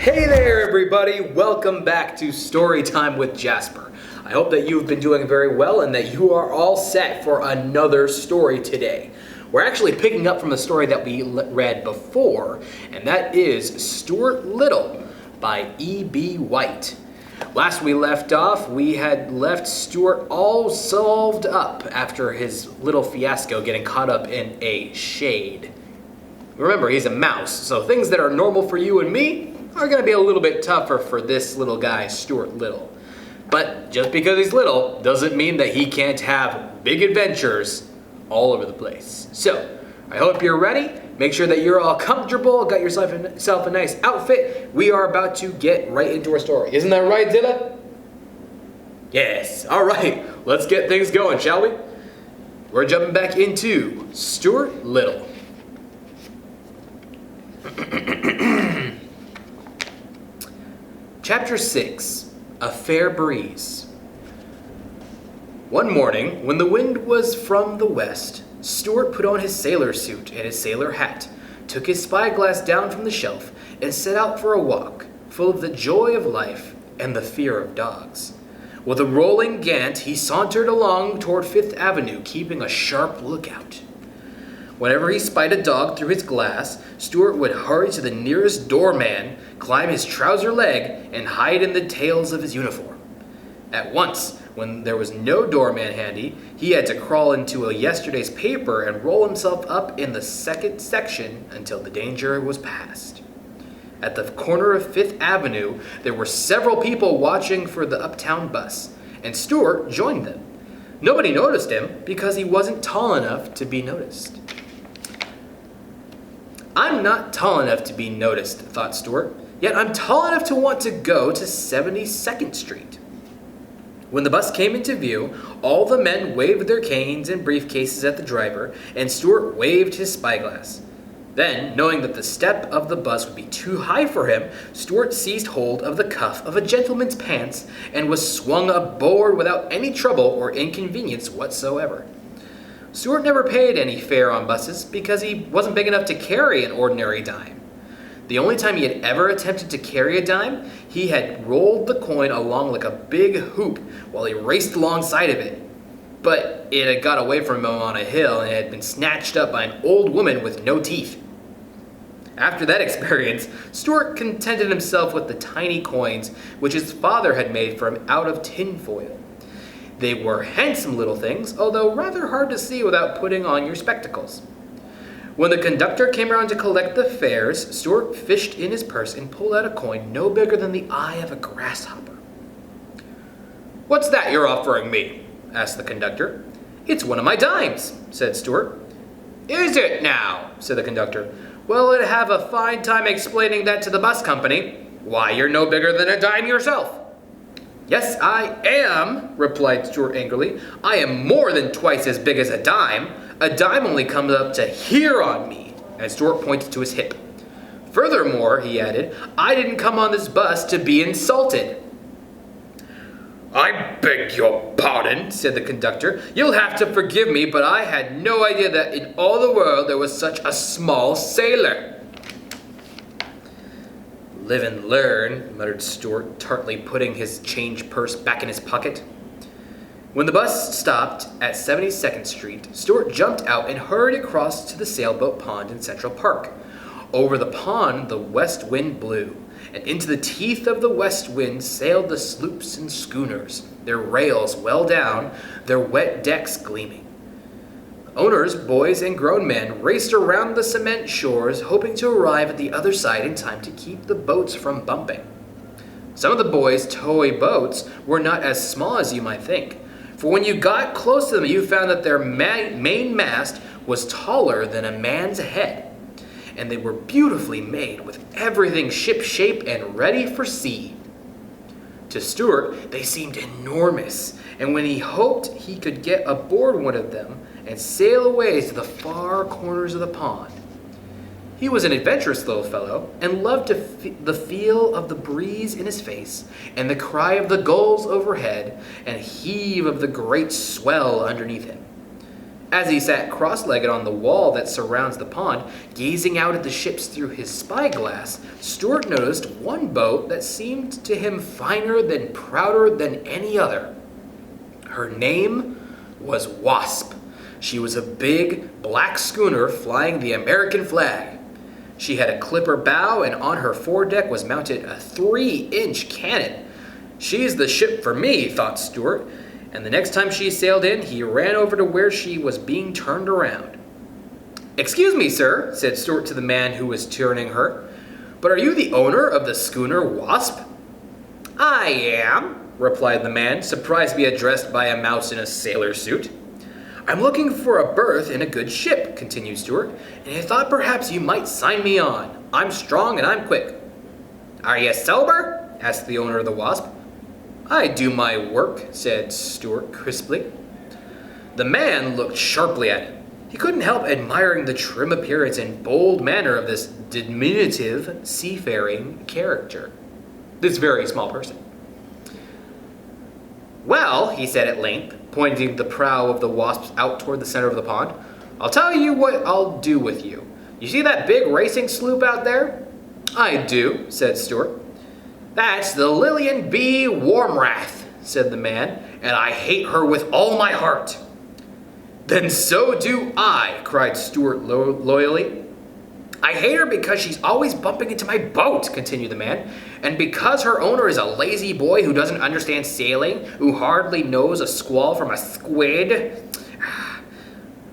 Hey there, everybody! Welcome back to Story Time with Jasper. I hope that you've been doing very well and that you are all set for another story today. We're actually picking up from the story that we read before, and that is Stuart Little by E.B. White. Last we left off, we had left Stuart all solved up after his little fiasco getting caught up in a shade. Remember, he's a mouse, so things that are normal for you and me are going to be a little bit tougher for this little guy, Stuart Little. But just because he's little doesn't mean that he can't have big adventures all over the place. So, I hope you're ready. Make sure that you're all comfortable, got yourself a nice outfit. We are about to get right into our story. Isn't that right, Zilla? Yes. All right. Let's get things going, shall we? We're jumping back into Stuart Little. Chapter 6, A Fair Breeze. One morning, when the wind was from the west, Stuart put on his sailor suit and his sailor hat, took his spyglass down from the shelf, and set out for a walk, full of the joy of life and the fear of dogs. With a rolling gant, he sauntered along toward Fifth Avenue, keeping a sharp lookout. Whenever he spied a dog through his glass, Stuart would hurry to the nearest doorman, climb his trouser leg, and hide in the tails of his uniform. At once, when there was no doorman handy, he had to crawl into yesterday's paper and roll himself up in the second section until the danger was past. At the corner of Fifth Avenue, there were several people watching for the uptown bus, and Stuart joined them. Nobody noticed him because he wasn't tall enough to be noticed. I'm not tall enough to be noticed, thought Stuart, yet I'm tall enough to want to go to 72nd Street. When the bus came into view, all the men waved their canes and briefcases at the driver, and Stuart waved his spyglass. Then, knowing that the step of the bus would be too high for him, Stuart seized hold of the cuff of a gentleman's pants and was swung aboard without any trouble or inconvenience whatsoever. Stuart never paid any fare on buses because he wasn't big enough to carry an ordinary dime. The only time he had ever attempted to carry a dime, he had rolled the coin along like a big hoop while he raced alongside of it. But it had got away from him on a hill and had been snatched up by an old woman with no teeth. After that experience, Stuart contented himself with the tiny coins which his father had made for him out of tin foil. They were handsome little things, although rather hard to see without putting on your spectacles. When the conductor came around to collect the fares, Stuart fished in his purse and pulled out a coin no bigger than the eye of a grasshopper. "What's that you're offering me?" asked the conductor. "It's one of my dimes," said Stuart. "Is it now?" said the conductor. "Well, I'd have a fine time explaining that to the bus company. Why, you're no bigger than a dime yourself." "Yes, I am," replied Stuart angrily. "I am more than twice as big as a dime. A dime only comes up to here on me," and Stuart pointed to his hip. "Furthermore," he added, "I didn't come on this bus to be insulted." "I beg your pardon," said the conductor. "You'll have to forgive me, but I had no idea that in all the world there was such a small sailor." "Live and learn," muttered Stuart, tartly putting his change purse back in his pocket. When the bus stopped at 72nd Street, Stuart jumped out and hurried across to the Sailboat Pond in Central Park. Over the pond, the west wind blew, and into the teeth of the west wind sailed the sloops and schooners, their rails well down, their wet decks gleaming. Owners, boys, and grown men raced around the cement shores, hoping to arrive at the other side in time to keep the boats from bumping. Some of the boys' toy boats were not as small as you might think, for when you got close to them, you found that their main mast was taller than a man's head, and they were beautifully made, with everything ship-shape and ready for sea. To Stuart, they seemed enormous, and when he hoped he could get aboard one of them and sail away to the far corners of the pond. He was an adventurous little fellow and loved the feel of the breeze in his face and the cry of the gulls overhead and heave of the great swell underneath him. As he sat cross-legged on the wall that surrounds the pond, gazing out at the ships through his spyglass, Stuart noticed one boat that seemed to him finer than prouder than any other. Her name was Wasp. She was a big, black schooner flying the American flag. She had a clipper bow, and on her foredeck was mounted a 3-inch cannon. She's the ship for me, thought Stuart, and the next time she sailed in, he ran over to where she was being turned around. "Excuse me, sir," said Stuart to the man who was turning her, "but are you the owner of the schooner Wasp?" "I am," replied the man, surprised to be addressed by a mouse in a sailor suit. "I'm looking for a berth in a good ship," continued Stuart, "and I thought perhaps you might sign me on. I'm strong and I'm quick." "Are you sober?" asked the owner of the Wasp. "I do my work," said Stuart crisply. The man looked sharply at him. He couldn't help admiring the trim appearance and bold manner of this diminutive seafaring character, this very small person. "Well," he said at length, pointing the prow of the Wasp out toward the center of the pond, "I'll tell you what I'll do with you. You see that big racing sloop out there?" "I do," said Stuart. "That's the Lillian B. Warmrath," said the man, "and I hate her with all my heart." "Then so do I," cried Stuart loyally. "I hate her because she's always bumping into my boat," continued the man, "and because her owner is a lazy boy who doesn't understand sailing, who hardly knows a squall from a squid."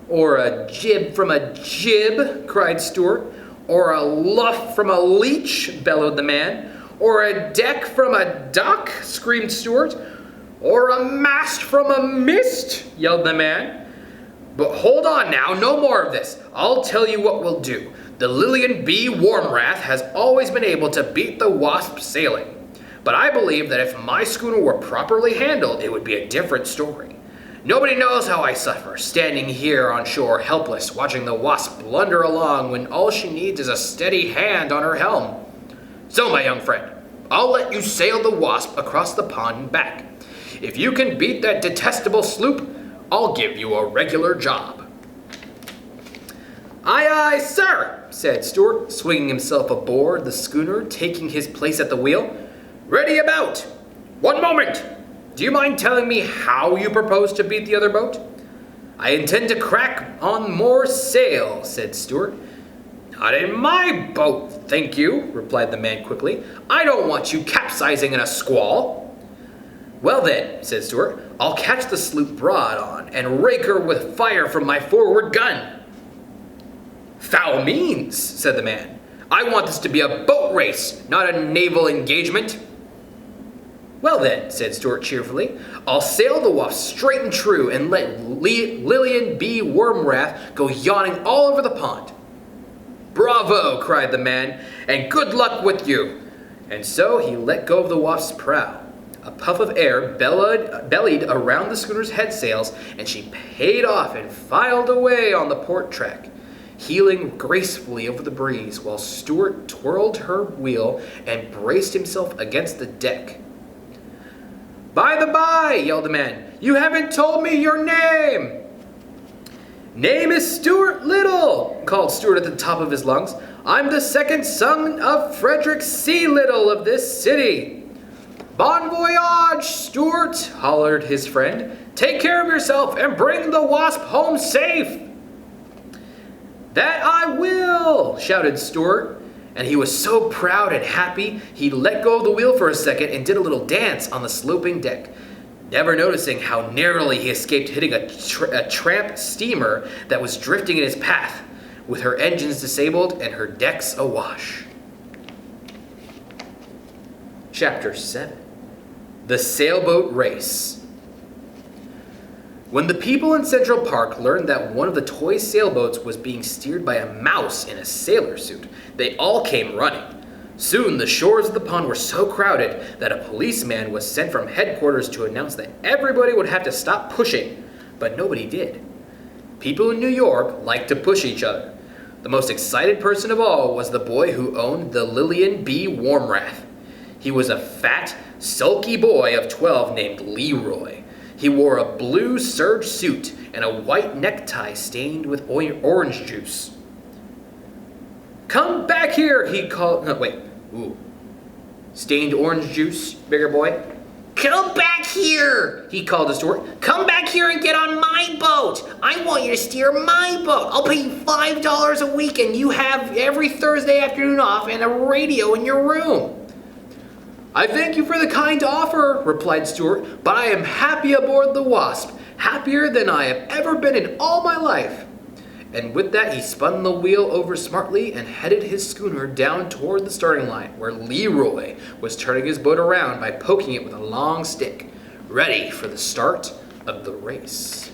"Or a jib from a jib," cried Stuart. "Or a luff from a leech," bellowed the man. "Or a deck from a duck," screamed Stuart. "Or a mast from a mist," yelled the man. "But hold on now, no more of this. I'll tell you what we'll do. The Lillian B. Warmrath has always been able to beat the Wasp sailing. But I believe that if my schooner were properly handled, it would be a different story. Nobody knows how I suffer, standing here on shore helpless, watching the Wasp blunder along when all she needs is a steady hand on her helm. So, my young friend, I'll let you sail the Wasp across the pond and back. If you can beat that detestable sloop, I'll give you a regular job." "Aye, aye, sir," said Stuart, swinging himself aboard the schooner, taking his place at the wheel. "Ready about! One moment! Do you mind telling me how you propose to beat the other boat?" "I intend to crack on more sail," said Stuart. "Not in my boat, thank you," replied the man quickly. "I don't want you capsizing in a squall." "Well then," said Stuart, "I'll catch the sloop broad on and rake her with fire from my forward gun." "Foul means," said the man. "I want this to be a boat race, not a naval engagement." "Well then," said Stuart cheerfully, "I'll sail the Wasp straight and true and let Lillian B. Wormrath go yawning all over the pond." "Bravo," cried the man, "and good luck with you." And so he let go of the Wasp's prow. A puff of air bellied around the schooner's head sails, and she paid off and filed away on the port track, heeling gracefully over the breeze while Stuart twirled her wheel and braced himself against the deck. "By the by," yelled the man, "you haven't told me your name." "Name is Stuart Little," called Stuart at the top of his lungs. "I'm the second son of Frederick C. Little of this city." "Bon voyage, Stuart," hollered his friend. "Take care of yourself and bring the Wasp home safe." "That I will," shouted Stuart, and he was so proud and happy he let go of the wheel for a second and did a little dance on the sloping deck, never noticing how narrowly he escaped hitting a tramp steamer that was drifting in his path, with her engines disabled and her decks awash. Chapter 7. The Sailboat Race. When the people in Central Park learned that one of the toy sailboats was being steered by a mouse in a sailor suit, they all came running. Soon the shores of the pond were so crowded that a policeman was sent from headquarters to announce that everybody would have to stop pushing, but nobody did. People in New York liked to push each other. The most excited person of all was the boy who owned the Lillian B. Warmrath. He was a fat, sulky boy of 12 named Leroy. He wore a blue serge suit and a white necktie stained with orange juice. "Come back here," he called. No, wait. Ooh. Stained orange juice, bigger boy. "Come back here," he called to Stuart. "Come back here and get on my boat. I want you to steer my boat. I'll pay you $5 a week and you have every Thursday afternoon off and a radio in your room." "I thank you for the kind offer," replied Stuart, "but I am happy aboard the Wasp, happier than I have ever been in all my life." And with that, he spun the wheel over smartly and headed his schooner down toward the starting line, where Leroy was turning his boat around by poking it with a long stick, ready for the start of the race.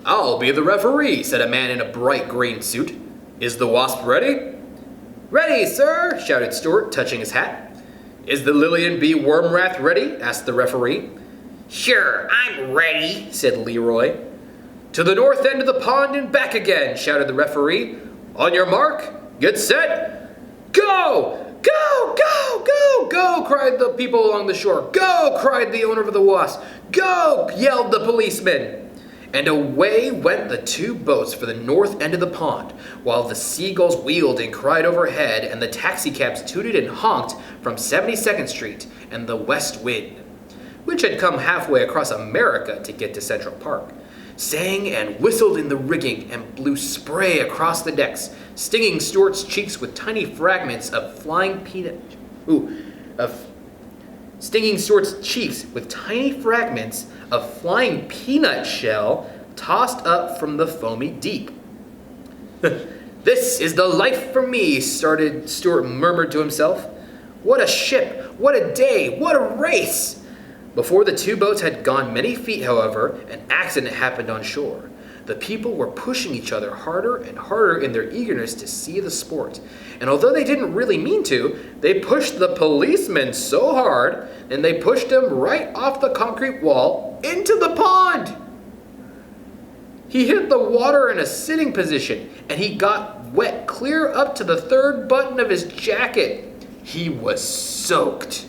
"I'll be the referee," said a man in a bright green suit. "Is the Wasp ready?" "Ready, sir," shouted Stuart, touching his hat. "Is the Lillian B. Wormrath ready?" asked the referee. "Sure, I'm ready," said Leroy. "To the north end of the pond and back again," shouted the referee. "On your mark, get set, go! Go, go, go, go!" cried the people along the shore. "Go!" cried the owner of the Wasp. "Go!" yelled the policeman. And away went the two boats for the north end of the pond, while the seagulls wheeled and cried overhead and the taxicabs tooted and honked from 72nd Street and the west wind, which had come halfway across America to get to Central Park, sang and whistled in the rigging and blew spray across the decks, stinging Stuart's cheeks with tiny fragments of flying peanut. Stinging Stuart's cheeks with tiny fragments of flying peanut shell tossed up from the foamy deep. "This is the life for me," Stuart murmured to himself. "What a ship! What a day! What a race!" Before the two boats had gone many feet, however, an accident happened on shore. The people were pushing each other harder and harder in their eagerness to see the sport. And although they didn't really mean to, they pushed the policeman so hard, and they pushed him right off the concrete wall into the pond. He hit the water in a sitting position, and he got wet clear up to the third button of his jacket. He was soaked.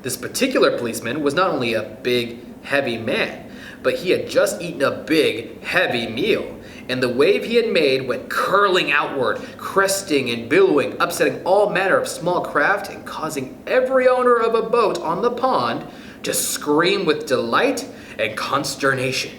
This particular policeman was not only a big, heavy man, but he had just eaten a big, heavy meal, and the wave he had made went curling outward, cresting and billowing, upsetting all manner of small craft and causing every owner of a boat on the pond to scream with delight and consternation.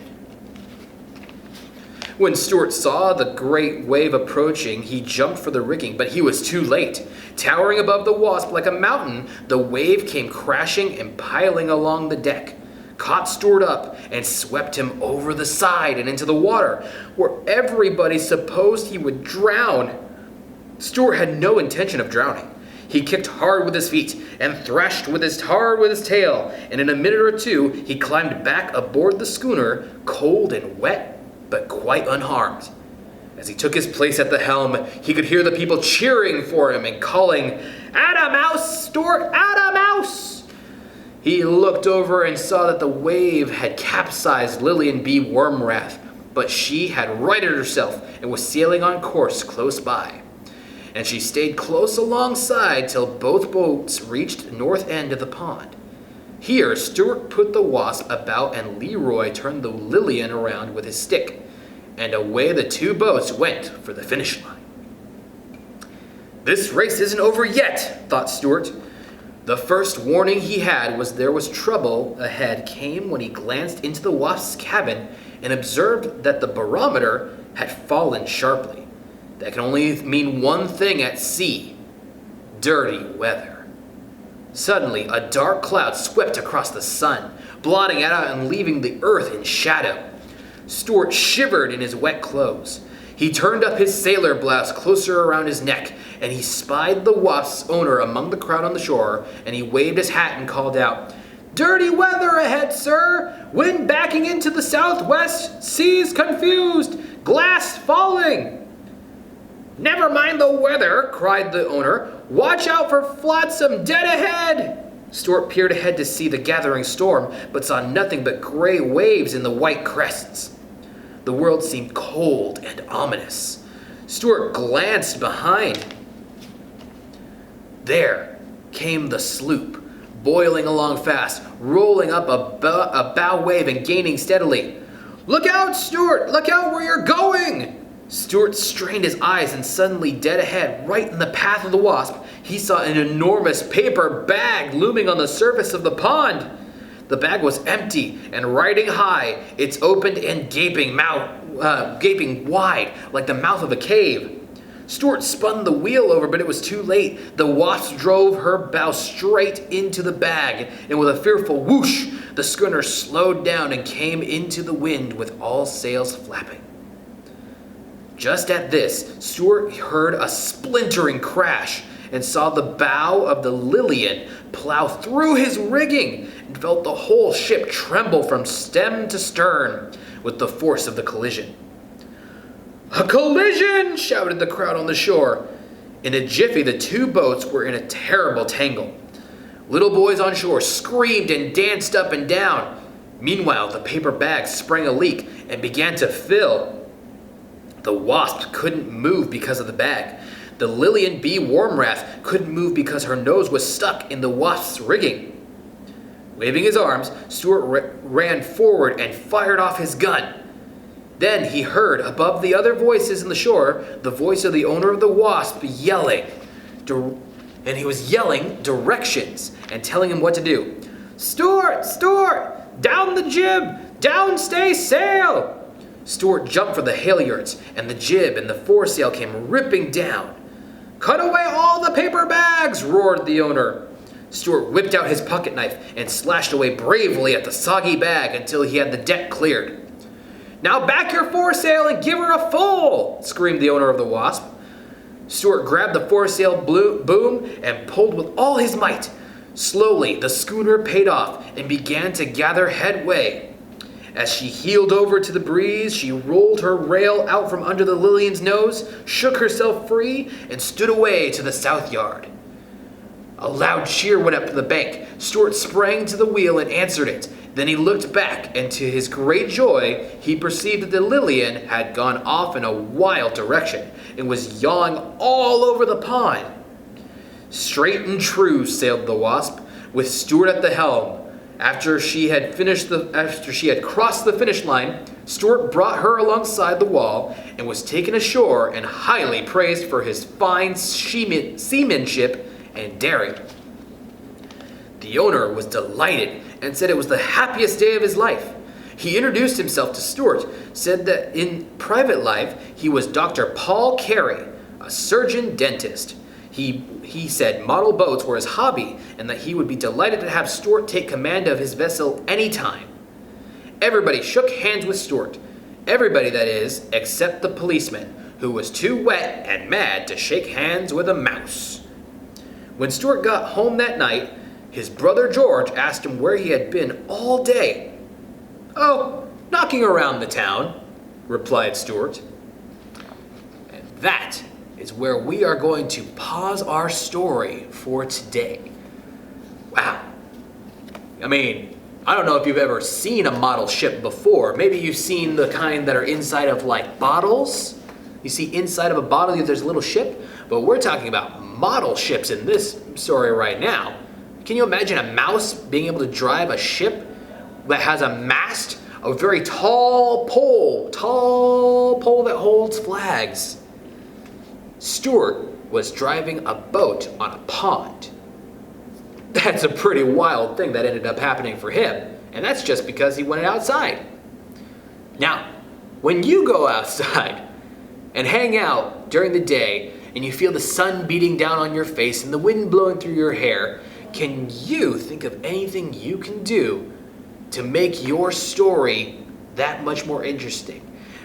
When Stuart saw the great wave approaching, he jumped for the rigging, but he was too late. Towering above the Wasp like a mountain, the wave came crashing and piling along the deck, caught Stuart up, and swept him over the side and into the water, where everybody supposed he would drown. Stuart had no intention of drowning. He kicked hard with his feet and thrashed hard with his tail, and in a minute or two he climbed back aboard the schooner, cold and wet, but quite unharmed. As he took his place at the helm, he could hear the people cheering for him and calling, "Add a mouse, Stuart, add a mouse!" He looked over and saw that the wave had capsized Lillian B. Wormrath, but she had righted herself and was sailing on course close by. And she stayed close alongside till both boats reached the north end of the pond. Here, Stuart put the Wasp about and Leroy turned the Lillian around with his stick, and away the two boats went for the finish line. This race isn't over yet, thought Stuart. The first warning he had was there was trouble ahead came when he glanced into the Wasp's cabin and observed that the barometer had fallen sharply. That can only mean one thing at sea: dirty weather. Suddenly, a dark cloud swept across the sun, blotting it out and leaving the earth in shadow. Stuart shivered in his wet clothes. He turned up his sailor blouse closer around his neck, and he spied the Wasp's owner among the crowd on the shore, and he waved his hat and called out, "Dirty weather ahead, sir! Wind backing into the southwest, seas confused, glass falling!" "Never mind the weather," cried the owner. "Watch out for flotsam dead ahead!" Stuart peered ahead to see the gathering storm, but saw nothing but gray waves in the white crests. The world seemed cold and ominous. Stuart glanced behind. There came the sloop, boiling along fast, rolling up a bow wave and gaining steadily. "Look out, Stuart! Look out where you're going!" Stuart strained his eyes, and suddenly, dead ahead, right in the path of the Wasp, he saw an enormous paper bag looming on the surface of the pond. The bag was empty and riding high, its opened and gaping wide like the mouth of a cave. Stuart spun the wheel over, but it was too late. The Wasp drove her bow straight into the bag, and with a fearful whoosh, the schooner slowed down and came into the wind with all sails flapping. Just at this, Stuart heard a splintering crash and saw the bow of the Lilian plow through his rigging and felt the whole ship tremble from stem to stern with the force of the collision. "A collision!" shouted the crowd on the shore. In a jiffy, the two boats were in a terrible tangle. Little boys on shore screamed and danced up and down. Meanwhile, the paper bag sprang a leak and began to fill. The Wasp couldn't move because of the bag. The Lilian B. Warmrath couldn't move because her nose was stuck in the Wasp's rigging. Waving his arms, Stuart ran forward and fired off his gun. Then he heard, above the other voices in the shore, the voice of the owner of the Wasp yelling. And he was yelling directions and telling him what to do. "Stuart! Stuart! Down the jib! Down stay sail!" Stuart jumped for the halyards, and the jib and the foresail came ripping down. "Cut away all the paper bags!" roared the owner. Stuart whipped out his pocket knife and slashed away bravely at the soggy bag until he had the deck cleared. "Now back your foresail and give her a full!" screamed the owner of the Wasp. Stuart grabbed the foresail boom and pulled with all his might. Slowly, the schooner paid off and began to gather headway. As she heeled over to the breeze, she rolled her rail out from under the Lilian's nose, shook herself free, and stood away to the south yard. A loud cheer went up the bank. Stuart sprang to the wheel and answered it. Then he looked back, and to his great joy, he perceived that the Lilian had gone off in a wild direction and was yawing all over the pond. Straight and true sailed the Wasp, with Stuart at the helm. After she had crossed the finish line, Stuart brought her alongside the wall and was taken ashore and highly praised for his fine seamanship and daring. The owner was delighted and said it was the happiest day of his life. He introduced himself to Stuart, said that in private life he was Dr. Paul Carey, a surgeon dentist. He said model boats were his hobby and that he would be delighted to have Stuart take command of his vessel anytime. Everybody shook hands with Stuart. Everybody, that is, except the policeman, who was too wet and mad to shake hands with a mouse. When Stuart got home that night, his brother George asked him where he had been all day. "Oh, knocking around the town," replied Stuart. And that is where we are going to pause our story for today. Wow. I mean, I don't know if you've ever seen a model ship before. Maybe you've seen the kind that are inside of like bottles. You see inside of a bottle, there's a little ship. But we're talking about model ships in this story right now. Can you imagine a mouse being able to drive a ship that has a mast, a very tall pole that holds flags? Stuart was driving a boat on a pond. That's a pretty wild thing that ended up happening for him, and that's just because he went outside. Now, when you go outside and hang out during the day and you feel the sun beating down on your face and the wind blowing through your hair, can you think of anything you can do to make your story that much more interesting?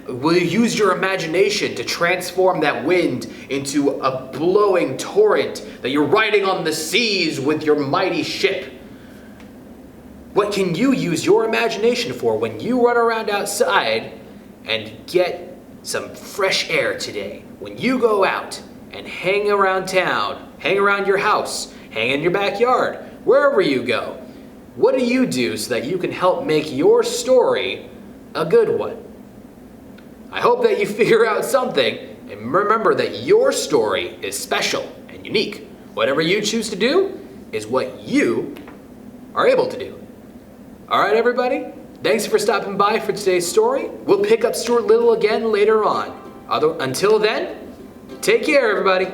Will you use your imagination to transform that wind into a blowing torrent that you're riding on the seas with your mighty ship? What can you use your imagination for when you run around outside and get some fresh air today? When you go out and hang around town, hang around your house, hang in your backyard, wherever you go, what do you do so that you can help make your story a good one? I hope that you figure out something, and remember that your story is special and unique. Whatever you choose to do is what you are able to do. All right, everybody. Thanks for stopping by for today's story. We'll pick up Stuart Little again later on. Until then, take care, everybody.